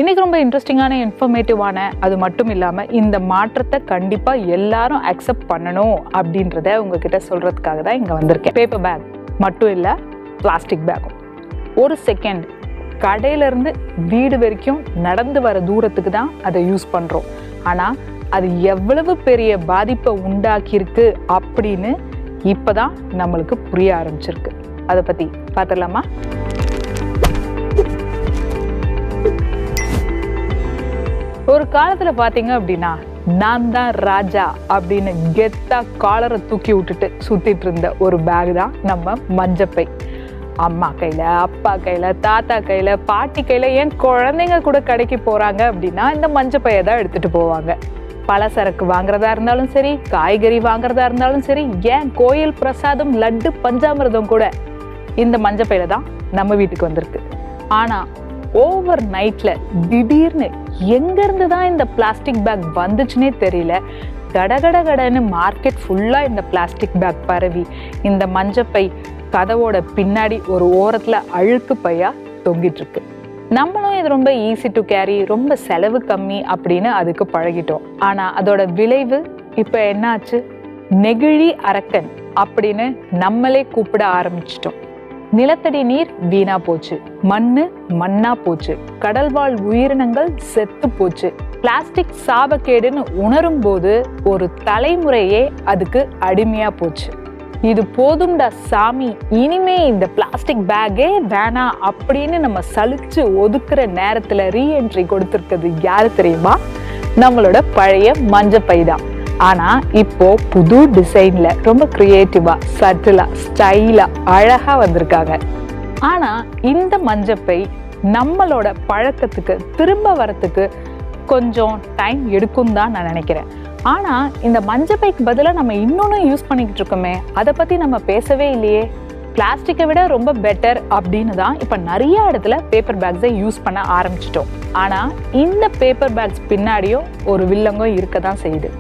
இன்னைக்கு ரொம்ப இன்ட்ரெஸ்டிங்கான இன்ஃபர்மேட்டிவான, அது மட்டும் இல்லாமல் இந்த மாற்றத்தை கண்டிப்பாக எல்லாரும் அக்செப்ட் பண்ணணும் அப்படின்றத உங்ககிட்ட சொல்கிறதுக்காக தான் இங்கே வந்திருக்கேன். பேப்பர் பேக் மட்டும் இல்லை, பிளாஸ்டிக் பேக்கும். ஒரு செகண்ட் கடையிலேருந்து வீடு வரைக்கும் நடந்து வர தூரத்துக்கு தான் அதை யூஸ் பண்ணுறோம். ஆனால் அது எவ்வளவு பெரிய பாதிப்பை உண்டாக்கியிருக்கு அப்படின்னு இப்போ தான் நம்மளுக்கு புரிய ஆரம்பிச்சிருக்கு. அதை பற்றி பார்த்துடலாமா? ஒரு காலத்துல பாத்தீங்க அப்படின்னா, நான் தான் ராஜா அப்படின்னு கெத்தா காலரை தூக்கி விட்டுட்டு சுத்திட்டு இருந்த ஒரு பேக் தான் நம்ம மஞ்சப்பை. அம்மா கையில, அப்பா கையில, தாத்தா கையில, பாட்டி கையில, ஏன் குழந்தைங்க கூட கடைக்கு போறாங்க அப்படின்னா இந்த மஞ்சப்பையை தான் எடுத்துட்டு போவாங்க. பலசரக்கு வாங்குறதா இருந்தாலும் சரி, காய்கறி வாங்குறதா இருந்தாலும் சரி, ஏன் கோயில் பிரசாதம், லட்டு, பஞ்சாமிர்தம் கூட இந்த மஞ்சப்பையில தான் நம்ம வீட்டுக்கு வந்திருக்கு. ஆனா ஓவர் நைட்ல திடீர்னு எங்க இருந்து தான் இந்த பிளாஸ்டிக் பேக் வந்துச்சுன்னே தெரியல. கடகடன்னு மார்க்கெட் ஃபுல்லா இந்த பிளாஸ்டிக் பேக் பரவி இந்த மஞ்சப்பை கதவோட பின்னாடி ஒரு ஓரத்துல அழுக்கு பையா தொங்கிட்டு இருக்கு. நம்மளும் இது ரொம்ப ஈஸி டு கேரி, ரொம்ப செலவு கம்மி அப்படின்னு அதுக்கு பழகிட்டோம். ஆனா அதோட விளைவு இப்ப என்னாச்சு? நெகிழி அரக்கன் அப்படின்னு நம்மளே கூப்பிட ஆரம்பிச்சிட்டோம். நிலத்தடி நீர் வீணா போச்சு, மண்ணா போச்சு, கடல்வாழ் உயிரினங்கள் செத்து போச்சு. பிளாஸ்டிக் சாபக்கேடுன்னு உணரும் போது ஒரு தலைமுறையே அதுக்கு அடிமையா போச்சு. இது போதும்டா சாமி, இனிமே இந்த பிளாஸ்டிக் பேக்கே வேணாம் அப்படின்னு நம்ம சலிச்சு ஒதுக்குற நேரத்துல ரீஎன்ட்ரி கொடுத்துருக்கிறது யாரு தெரியுமா? நம்மளோட பழைய மஞ்சப்பை தான். ஆனா இப்போ புது டிசைன்ல ரொம்ப கிரியேட்டிவா, சட்டிலா, ஸ்டைலா, அழகா வந்திருக்காங்க. ஆனா இந்த மஞ்சப்பை நம்மளோட பழக்கத்துக்கு திரும்ப வரத்துக்கு கொஞ்சம் டைம் எடுக்கும் தான் நான் நினைக்கிறேன். ஆனா இந்த மஞ்சப்பைக்கு பதிலாக நம்ம இன்னொன்னு யூஸ் பண்ணிக்கிட்டு இருக்கோமே, அதை பத்தி நம்ம பேசவே இல்லையே. பிளாஸ்டிக்கை விட ரொம்ப பெட்டர் அப்படின்னு தான் இப்போ நிறைய இடத்துல பேப்பர் பேக்ஸை யூஸ் பண்ண ஆரம்பிச்சிட்டோம். ஆனா இந்த பேப்பர் பேக்ஸ் பின்னாடியும் ஒரு வில்லங்கம் இருக்க தான் செய்யுது.